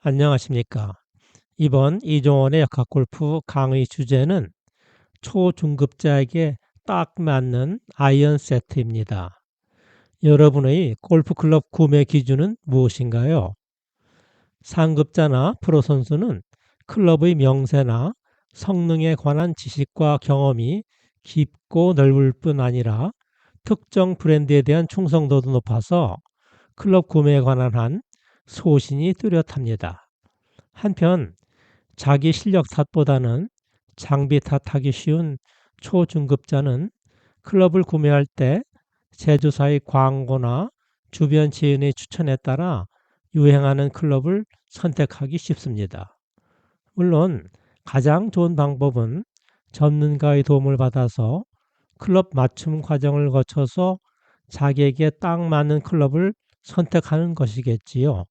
안녕하십니까. 이번 이종원의 역학골프 강의 주제는 초중급자에게 딱 맞는 아이언 세트입니다. 여러분의 골프클럽 구매 기준은 무엇인가요? 상급자나 프로 선수는 클럽의 명세나 성능에 관한 지식과 경험이 깊고 넓을 뿐 아니라 특정 브랜드에 대한 충성도도 높아서 클럽 구매에 관한 한 소신이 뚜렷합니다. 한편 자기 실력 탓보다는 장비 탓하기 쉬운 초중급자는 클럽을 구매할 때 제조사의 광고나 주변 지인의 추천에 따라 유행하는 클럽을 선택하기 쉽습니다. 물론 가장 좋은 방법은 전문가의 도움을 받아서 클럽 맞춤 과정을 거쳐서 자기에게 딱 맞는 클럽을 선택하는 것이겠지요.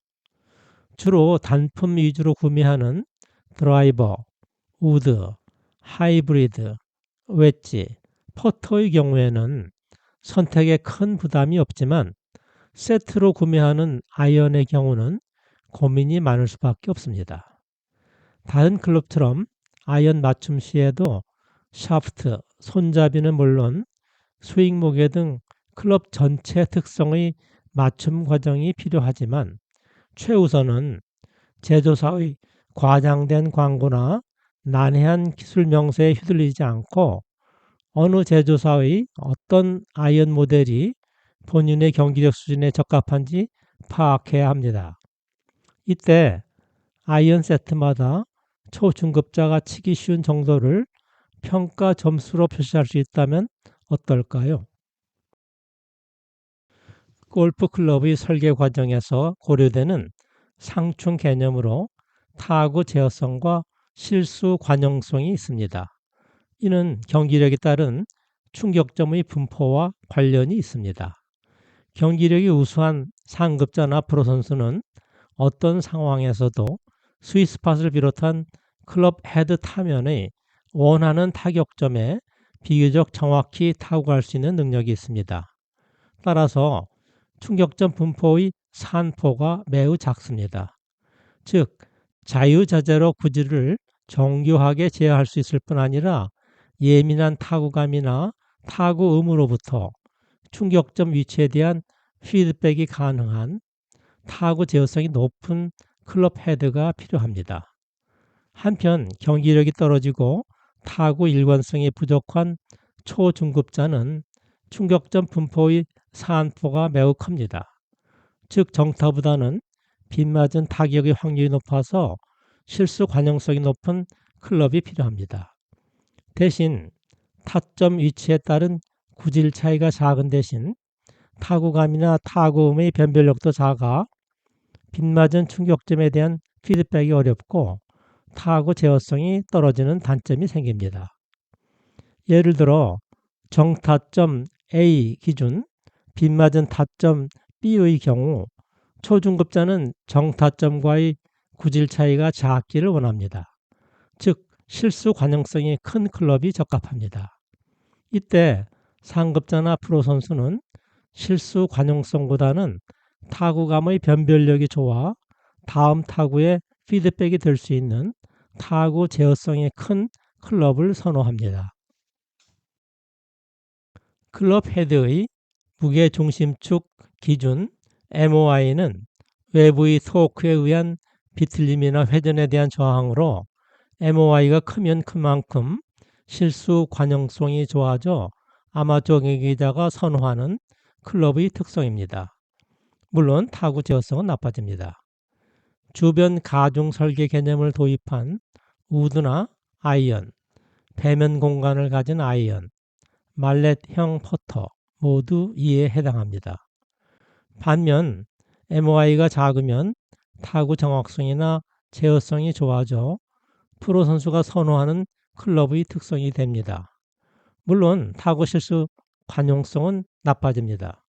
주로 단품 위주로 구매하는 드라이버, 우드, 하이브리드, 웨지, 퍼터의 경우에는 선택에 큰 부담이 없지만 세트로 구매하는 아이언의 경우는 고민이 많을 수밖에 없습니다. 다른 클럽처럼 아이언 맞춤 시에도 샤프트, 손잡이는 물론 스윙 무게 등 클럽 전체 특성의 맞춤 과정이 필요하지만 최우선은 제조사의 과장된 광고나 난해한 기술 명세에 휘둘리지 않고 어느 제조사의 어떤 아이언 모델이 본인의 경기력 수준에 적합한지 파악해야 합니다. 이때 아이언 세트마다 초중급자가 치기 쉬운 정도를 평가 점수로 표시할 수 있다면 어떨까요? 골프 클럽의 설계 과정에서 고려되는 상충 개념으로 타구 제어성과 실수 관용성이 있습니다. 이는 경기력에 따른 충격점의 분포와 관련이 있습니다. 경기력이 우수한 상급자나 프로 선수는 어떤 상황에서도 스윗스팟을 비롯한 클럽 헤드 타면의 원하는 타격점에 비교적 정확히 타구할 수 있는 능력이 있습니다. 따라서 충격점 분포의 산포가 매우 작습니다. 즉, 자유자재로 구질을 정교하게 제어할 수 있을 뿐 아니라 예민한 타구감이나 타구 음으로부터 충격점 위치에 대한 피드백이 가능한 타구 제어성이 높은 클럽 헤드가 필요합니다. 한편 경기력이 떨어지고 타구 일관성이 부족한 초중급자는 충격점 분포의 산포가 매우 큽니다. 즉 정타보다는 빗맞은 타격의 확률이 높아서 실수 관용성이 높은 클럽이 필요합니다. 대신 타점 위치에 따른 구질 차이가 작은 대신 타구감이나 타구음의 변별력도 작아 빗맞은 충격점에 대한 피드백이 어렵고 타구 제어성이 떨어지는 단점이 생깁니다. 예를 들어 정타점 A 기준 빗맞은 타점 B의 경우 초중급자는 정타점과의 구질 차이가 작기를 원합니다. 즉 실수 관용성이 큰 클럽이 적합합니다. 이때 상급자나 프로 선수는 실수 관용성보다는 타구감의 변별력이 좋아 다음 타구에 피드백이 될 수 있는 타구 제어성이 큰 클럽을 선호합니다. 클럽 헤드의 무게 중심축 기준 MOI는 외부의 토크에 의한 비틀림이나 회전에 대한 저항으로 MOI가 크면 큰 만큼 실수 관용성이 좋아져 아마추어 경기자가 선호하는 클럽의 특성입니다. 물론 타구 제어성은 나빠집니다. 주변 가중 설계 개념을 도입한 우드나 아이언, 배면 공간을 가진 아이언, 말렛형 퍼터 모두 이에 해당합니다. 반면 MOI가 작으면 타구 정확성이나 제어성이 좋아져 프로 선수가 선호하는 클럽의 특성이 됩니다. 물론 타구 실수 관용성은 나빠집니다.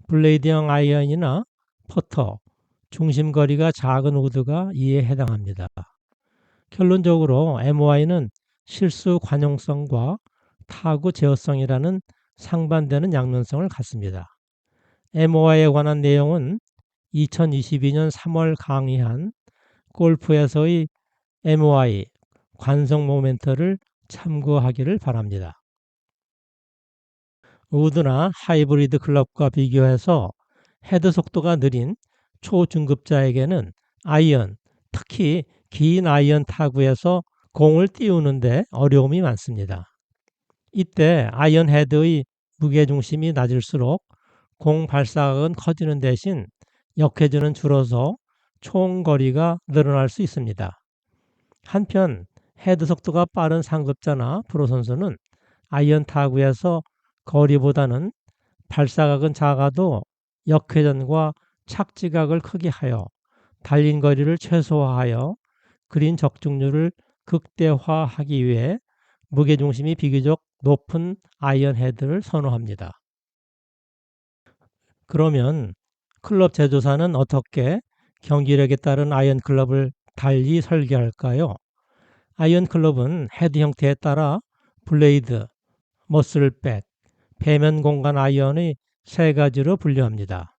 블레이드형 아이언이나 퍼터, 중심거리가 작은 우드가 이에 해당합니다. 결론적으로 MOI는 실수 관용성과 타구 제어성이라는 상반되는 양면성을 갖습니다. MOI에 관한 내용은 2022년 3월 강의한 골프에서의 MOI, 관성 모멘트를 참고하기를 바랍니다. 우드나 하이브리드 클럽과 비교해서 헤드 속도가 느린 초중급자에게는 아이언, 특히 긴 아이언 타구에서 공을 띄우는데 어려움이 많습니다. 이때 아이언 헤드의 무게중심이 낮을수록 공 발사각은 커지는 대신 역회전은 줄어서 총 거리가 늘어날 수 있습니다. 한편 헤드 속도가 빠른 상급자나 프로 선수는 아이언 타구에서 거리보다는 발사각은 작아도 역회전과 착지각을 크게 하여 달린 거리를 최소화하여 그린 적중률을 극대화하기 위해 무게중심이 비교적 높은 아이언 헤드를 선호합니다. 그러면 클럽 제조사는 어떻게 경기력에 따른 아이언 클럽을 달리 설계할까요? 아이언 클럽은 헤드 형태에 따라 블레이드, 머슬백, 배면 공간 아이언의 세 가지로 분류합니다.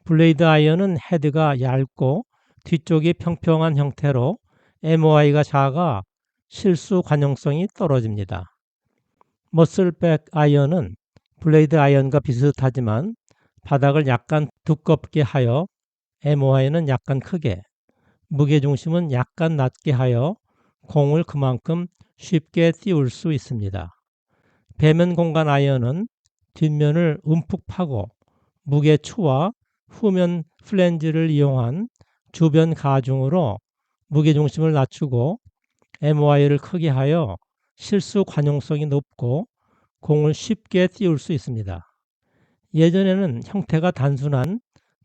블레이드 아이언은 헤드가 얇고 뒤쪽이 평평한 형태로 MOI가 작아 실수 관용성이 떨어집니다. 머슬백 아이언은 블레이드 아이언과 비슷하지만 바닥을 약간 두껍게 하여 MOI는 약간 크게, 무게중심은 약간 낮게 하여 공을 그만큼 쉽게 띄울 수 있습니다. 배면 공간 아이언은 뒷면을 움푹 파고 무게추와 후면 플랜지를 이용한 주변 가중으로 무게중심을 낮추고 MOI를 크게 하여 실수 관용성이 높고 공을 쉽게 띄울 수 있습니다. 예전에는 형태가 단순한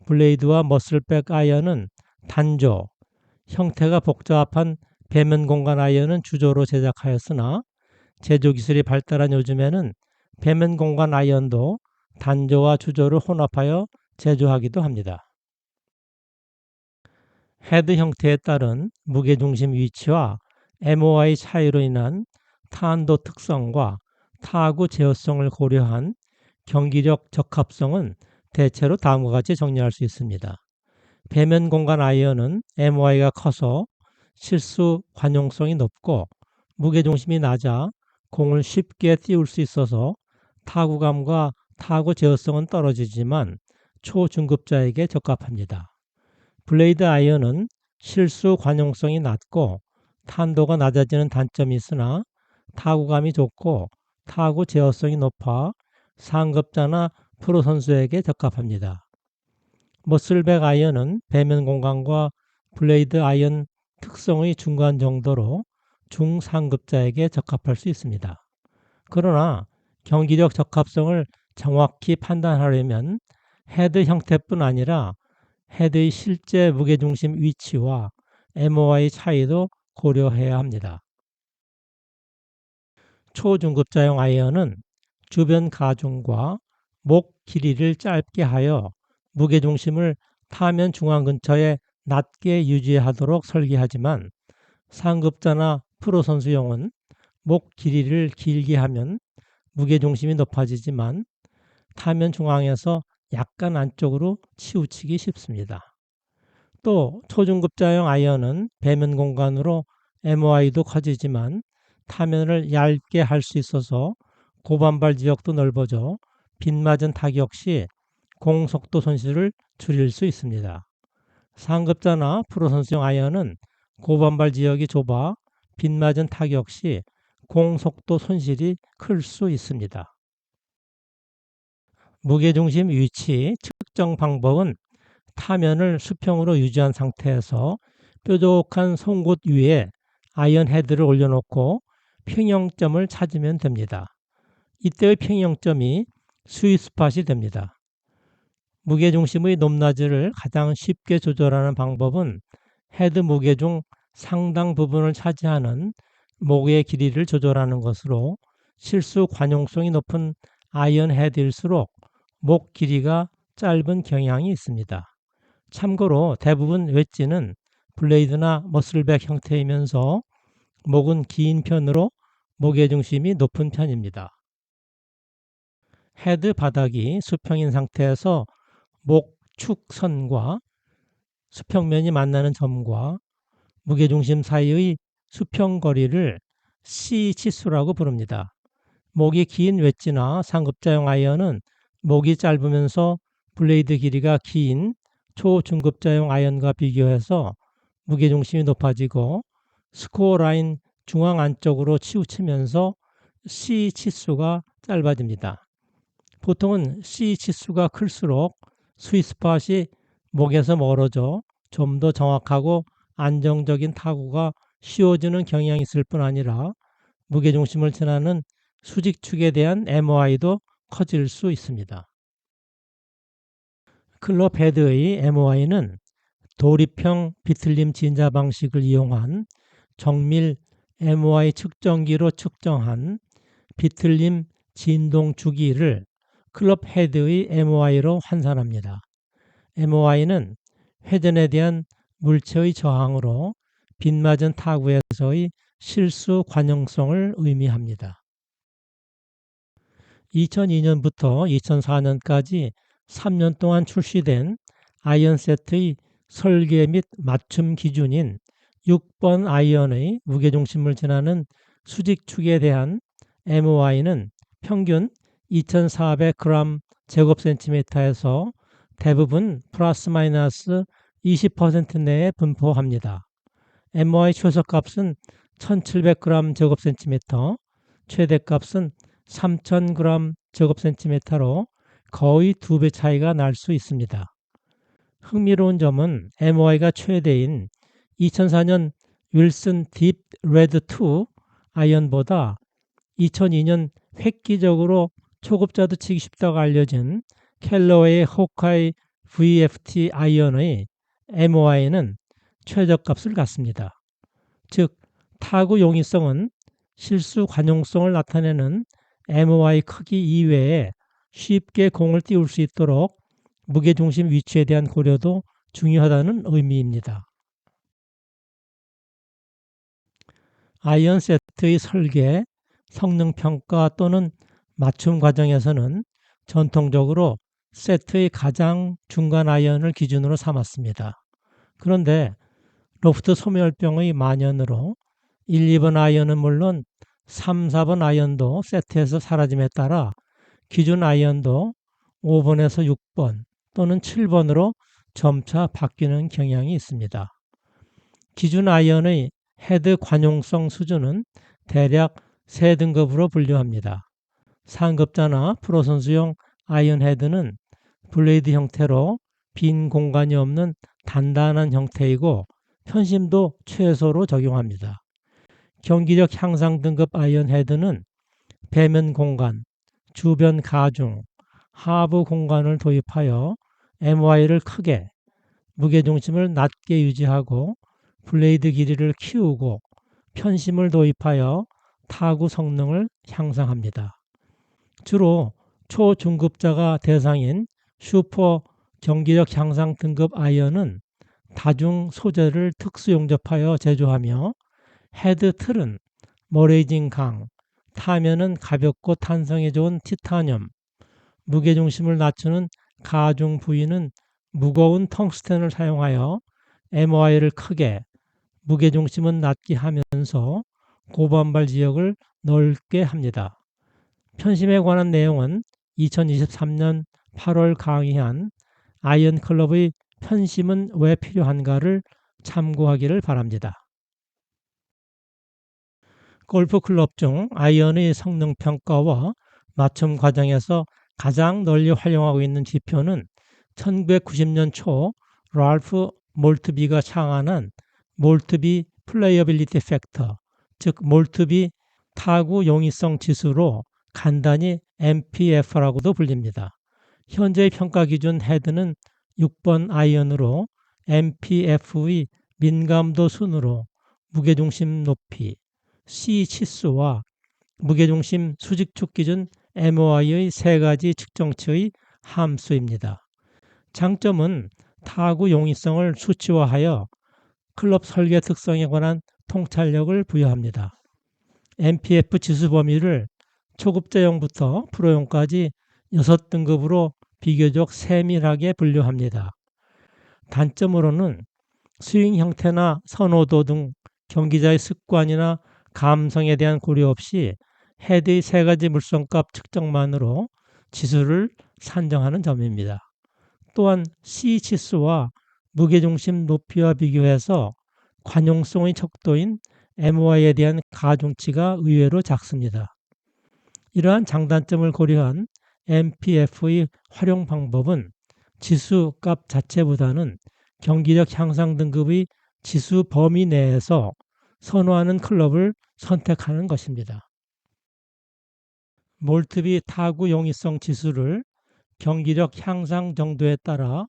블레이드와 머슬백 아이언은 단조, 형태가 복잡한 배면 공간 아이언은 주조로 제작하였으나 제조 기술이 발달한 요즘에는 배면 공간 아이언도 단조와 주조를 혼합하여 제조하기도 합니다. 헤드 형태에 따른 무게중심 위치와 MOI 차이로 인한 탄도 특성과 타구 제어성을 고려한 경기력 적합성은 대체로 다음과 같이 정리할 수 있습니다. 배면 공간 아이언은 MOI가 커서 실수 관용성이 높고 무게중심이 낮아 공을 쉽게 띄울 수 있어서 타구감과 타구 제어성은 떨어지지만 초중급자에게 적합합니다. 블레이드 아이언은 실수 관용성이 낮고 탄도가 낮아지는 단점이 있으나 타구감이 좋고 타구 제어성이 높아 상급자나 프로 선수에게 적합합니다. 머슬백 아이언은 배면 공간과 블레이드 아이언 특성의 중간 정도로 중상급자에게 적합할 수 있습니다. 그러나 경기력 적합성을 정확히 판단하려면 헤드 형태뿐 아니라 헤드의 실제 무게중심 위치와 MOI 차이도 고려해야 합니다. 초중급자용 아이언은 주변 가중과 목 길이를 짧게 하여 무게중심을 타면 중앙 근처에 낮게 유지하도록 설계하지만 상급자나 프로 선수용은 목 길이를 길게 하면 무게중심이 높아지지만 타면 중앙에서 약간 안쪽으로 치우치기 쉽습니다. 또 초중급자용 아이언은 배면 공간으로 MOI도 커지지만 타면을 얇게 할 수 있어서 고반발 지역도 넓어져 빗맞은 타격 시 공속도 손실을 줄일 수 있습니다. 상급자나 프로 선수용 아이언은 고반발 지역이 좁아 빗맞은 타격 시 공속도 손실이 클 수 있습니다. 무게중심 위치 측정 방법은 타면을 수평으로 유지한 상태에서 뾰족한 송곳 위에 아이언 헤드를 올려놓고 평형점을 찾으면 됩니다. 이때의 평형점이 스윗스팟이 됩니다. 무게중심의 높낮이를 가장 쉽게 조절하는 방법은 헤드 무게 중 상당 부분을 차지하는 목의 길이를 조절하는 것으로 실수 관용성이 높은 아이언 헤드일수록 목 길이가 짧은 경향이 있습니다. 참고로 대부분 웨지는 블레이드나 머슬백 형태이면서 목은 긴 편으로 무게중심이 높은 편입니다. 헤드 바닥이 수평인 상태에서 목 축선과 수평면이 만나는 점과 무게중심 사이의 수평거리를 C 치수라고 부릅니다. 목이 긴 웨지나 상급자용 아이언은 목이 짧으면서 블레이드 길이가 긴 초중급자용 아이언과 비교해서 무게중심이 높아지고 스코어 라인 중앙 안쪽으로 치우치면서 C 치수가 짧아집니다. 보통은 C 치수가 클수록 스윗스팟이 목에서 멀어져 좀 더 정확하고 안정적인 타구가 쉬워지는 경향이 있을 뿐 아니라 무게중심을 지나는 수직축에 대한 MOI도 커질 수 있습니다. 클럽 헤드의 MOI는 도립형 비틀림 진자 방식을 이용한 정밀 MOI 측정기로 측정한 비틀림 진동 주기를 클럽 헤드의 MOI로 환산합니다. MOI는 회전에 대한 물체의 저항으로 빗맞은 타구에서의 실수 관용성을 의미합니다. 2002년부터 2004년까지 3년 동안 출시된 아이언 세트의 설계 및 맞춤 기준인 6번 아이언의 무게중심을 지나는 수직축에 대한 MOI는 평균 2400g 제곱센티미터에서 대부분 플러스 마이너스 20% 내에 분포합니다. MOI 최소값은 1700g 제곱센티미터, 최대값은 3000g 제곱센티미터로 거의 2배 차이가 날 수 있습니다. 흥미로운 점은 MOI가 최대인 2004년 윌슨 딥 레드 2 아이언보다 2002년 획기적으로 초급자도 치기 쉽다고 알려진 캘러웨이 호카이 VFT 아이언의 MOI는 최저값을 갖습니다. 즉 타구 용이성은 실수 관용성을 나타내는 MOI 크기 이외에 쉽게 공을 띄울 수 있도록 무게중심 위치에 대한 고려도 중요하다는 의미입니다. 아이언 세트의 설계, 성능평가 또는 맞춤 과정에서는 전통적으로 세트의 가장 중간 아이언을 기준으로 삼았습니다. 그런데 로프트 소멸병의 만연으로 1, 2번 아이언은 물론 3, 4번 아이언도 세트에서 사라짐에 따라 기준 아이언도 5번에서 6번 또는 7번으로 점차 바뀌는 경향이 있습니다. 기준 아이언의 헤드 관용성 수준은 대략 3등급으로 분류합니다. 상급자나 프로 선수용 아이언 헤드는 블레이드 형태로 빈 공간이 없는 단단한 형태이고 편심도 최소로 적용합니다. 경기력 향상 등급 아이언 헤드는 배면 공간, 주변 가중, 하부 공간을 도입하여 MOI를 크게, 무게중심을 낮게 유지하고 블레이드 길이를 키우고 편심을 도입하여 타구 성능을 향상합니다. 주로 초중급자가 대상인 슈퍼 경기력 향상 등급 아이언은 다중 소재를 특수 용접하여 제조하며 헤드 틀은 머레이징 강, 타면은 가볍고 탄성이 좋은 티타늄, 무게중심을 낮추는 가중 부위는 무거운 텅스텐을 사용하여 MOI를 크게, 무게중심은 낮게 하면서 고반발 지역을 넓게 합니다. 편심에 관한 내용은 2023년 8월 강의한 아이언 클럽의 편심은 왜 필요한가를 참고하기를 바랍니다. 골프 클럽 중 아이언의 성능 평가와 맞춤 과정에서 가장 널리 활용하고 있는 지표는 1990년 초 랄프 몰트비가 창안한 몰트비 플레이어빌리티 팩터, 즉 몰트비 타구 용이성 지수로 간단히 MPF라고도 불립니다. 현재의 평가 기준 헤드는 6번 아이언으로 MPF의 민감도 순으로 무게중심 높이, C 치수와 무게중심 수직축 기준 MOI의 세 가지 측정치의 함수입니다. 장점은 타구 용이성을 수치화하여 클럽 설계 특성에 관한 통찰력을 부여합니다. MPF 지수 범위를 초급자용부터 프로용까지 6등급으로 비교적 세밀하게 분류합니다. 단점으로는 스윙 형태나 선호도 등 경기자의 습관이나 감성에 대한 고려 없이 헤드의 세 가지 물성값 측정만으로 지수를 산정하는 점입니다. 또한 C 치수와 무게중심 높이와 비교해서 관용성의 척도인 MOI에 대한 가중치가 의외로 작습니다. 이러한 장단점을 고려한 MPF의 활용 방법은 지수 값 자체보다는 경기력 향상 등급의 지수 범위 내에서 선호하는 클럽을 선택하는 것입니다. 몰트비 타구 용이성 지수를 경기력 향상 정도에 따라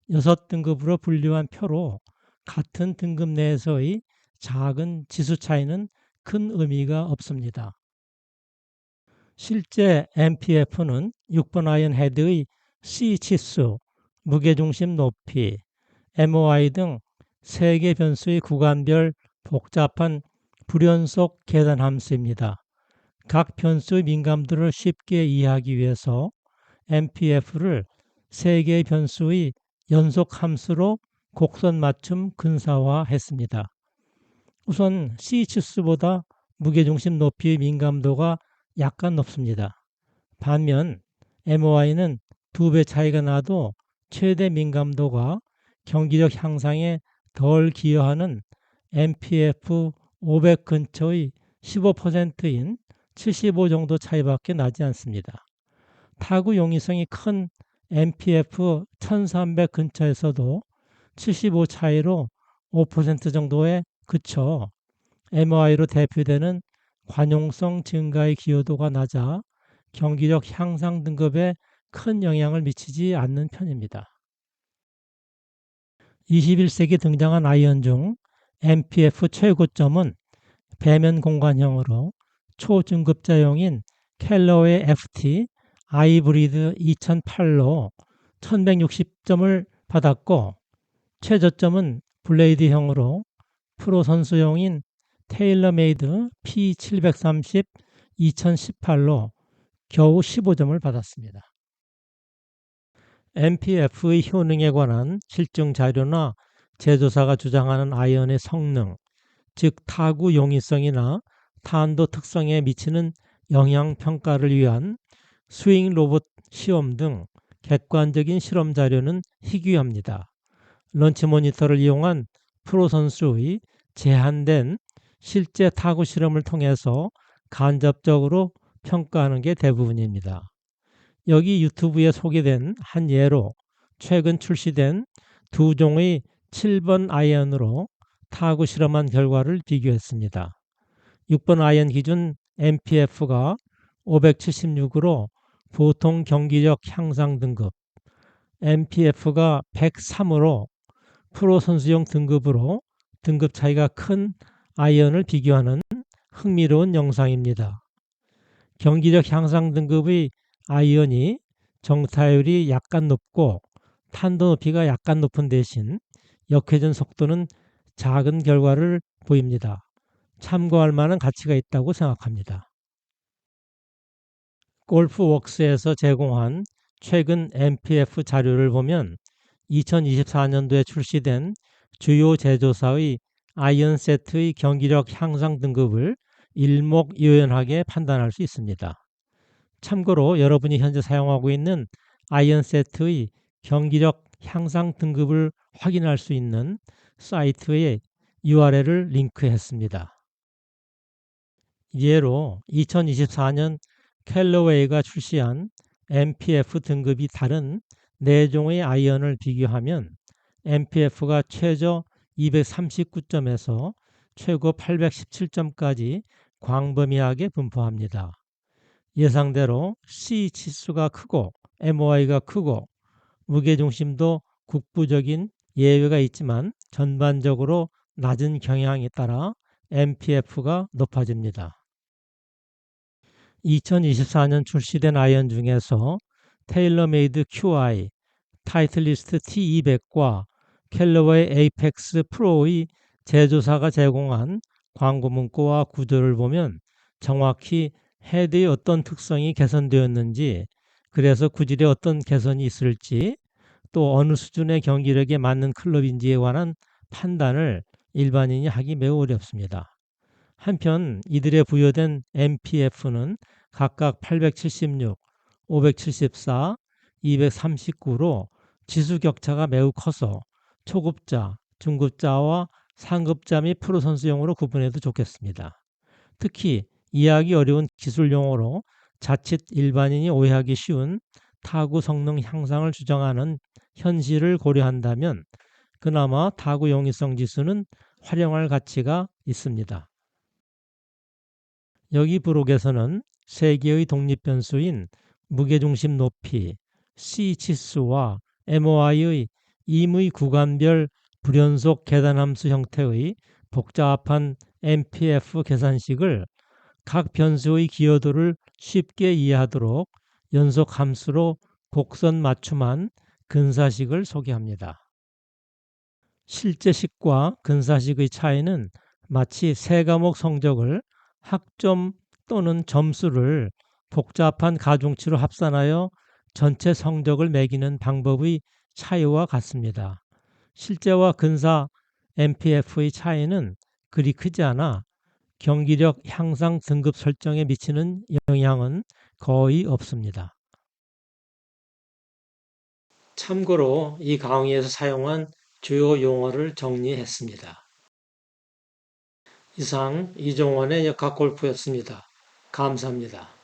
6등급으로 분류한 표로 같은 등급 내에서의 작은 지수 차이는 큰 의미가 없습니다. 실제 MPF는 6번 아이언 헤드의 C 치수, 무게중심 높이, MOI 등 3개 변수의 구간별 복잡한 불연속 계산 함수입니다. 각 변수의 민감도를 쉽게 이해하기 위해서 MPF를 3개의 변수의 연속 함수로 곡선 맞춤 근사화했습니다. 우선 C 치수보다 무게중심 높이의 민감도가 약간 높습니다. 반면 MOI는 2배 차이가 나도 최대 민감도가 경기력 향상에 덜 기여하는 MPF 500 근처의 15%인 75 정도 차이밖에 나지 않습니다. 타구 용이성이 큰 MPF 1300 근처에서도 75 차이로 5% 정도에 그쳐 MOI로 대표되는 관용성 증가의 기여도가 낮아 경기력 향상 등급에 큰 영향을 미치지 않는 편입니다. 21세기 등장한 아이언 중 MPF 최고점은 배면 공간형으로 초중급자용인 캘러웨이 FT 아이브리드 2008로 1160점을 받았고, 최저점은 블레이드형으로 프로 선수용인 테일러메이드 P730 2018로 겨우 15점을 받았습니다. MPF의 효능에 관한 실증 자료나 제조사가 주장하는 아이언의 성능, 즉 타구 용이성이나 탄도 특성에 미치는 영향 평가를 위한 스윙 로봇 시험 등 객관적인 실험 자료는 희귀합니다. 런치 모니터를 이용한 프로 선수의 제한된 실제 타구 실험을 통해서 간접적으로 평가하는 게 대부분입니다. 여기 유튜브에 소개된 한 예로 최근 출시된 두 종의 7번 아이언으로 타구 실험한 결과를 비교했습니다. 6번 아이언 기준 MPF가 576으로 보통 경기력 향상 등급, MPF가 103으로 프로 선수용 등급으로 등급 차이가 큰 아이언을 비교하는 흥미로운 영상입니다. 경기력 향상 등급의 아이언이 정타율이 약간 높고 탄도 높이가 약간 높은 대신 역회전 속도는 작은 결과를 보입니다. 참고할 만한 가치가 있다고 생각합니다. 골프웍스에서 제공한 최근 MPF 자료를 보면 2024년도에 출시된 주요 제조사의 아이언 세트의 경기력 향상 등급을 일목요연하게 판단할 수 있습니다. 참고로 여러분이 현재 사용하고 있는 아이언 세트의 경기력 향상 등급을 확인할 수 있는 사이트에 URL을 링크했습니다. 예로 2024년 캘러웨이가 출시한 MPF 등급이 다른 4종의 아이언을 비교하면 MPF가 최저 239점에서 최고 817점까지 광범위하게 분포합니다. 예상대로 C 치수가 크고 MOI가 크고 무게중심도 국부적인 예외가 있지만 전반적으로 낮은 경향에 따라 MPF가 높아집니다. 2024년 출시된 아이언 중에서 테일러메이드 QI, 타이틀리스트 T200과 캘러웨이 에이펙스 프로의 제조사가 제공한 광고 문구와 구조를 보면 정확히 헤드의 어떤 특성이 개선되었는지, 그래서 구질에 어떤 개선이 있을지, 또 어느 수준의 경기력에 맞는 클럽인지에 관한 판단을 일반인이 하기 매우 어렵습니다. 한편 이들의 부여된 MPF는 각각 876, 574, 239로 지수 격차가 매우 커서 초급자, 중급자와 상급자 및 프로 선수용으로 구분해도 좋겠습니다. 특히 이해하기 어려운 기술 용어로 자칫 일반인이 오해하기 쉬운 타구 성능 향상을 주장하는 현실을 고려한다면 그나마 타구 용이성 지수는 활용할 가치가 있습니다. 여기 부록에서는 세 개의 독립 변수인 무게중심 높이, C 치수와 MOI의 임의 구간별 불연속 계산함수 형태의 복잡한 MPF 계산식을 각 변수의 기여도를 쉽게 이해하도록 연속 함수로 곡선 맞춤한 근사식을 소개합니다. 실제식과 근사식의 차이는 마치 세 과목 성적을 학점 또는 점수를 복잡한 가중치로 합산하여 전체 성적을 매기는 방법의 차이와 같습니다. 실제와 근사 MPF의 차이는 그리 크지 않아 경기력 향상 등급 설정에 미치는 영향은 거의 없습니다. 참고로 이 강의에서 사용한 주요 용어를 정리했습니다. 이상 이종원의 역학골프였습니다. 감사합니다.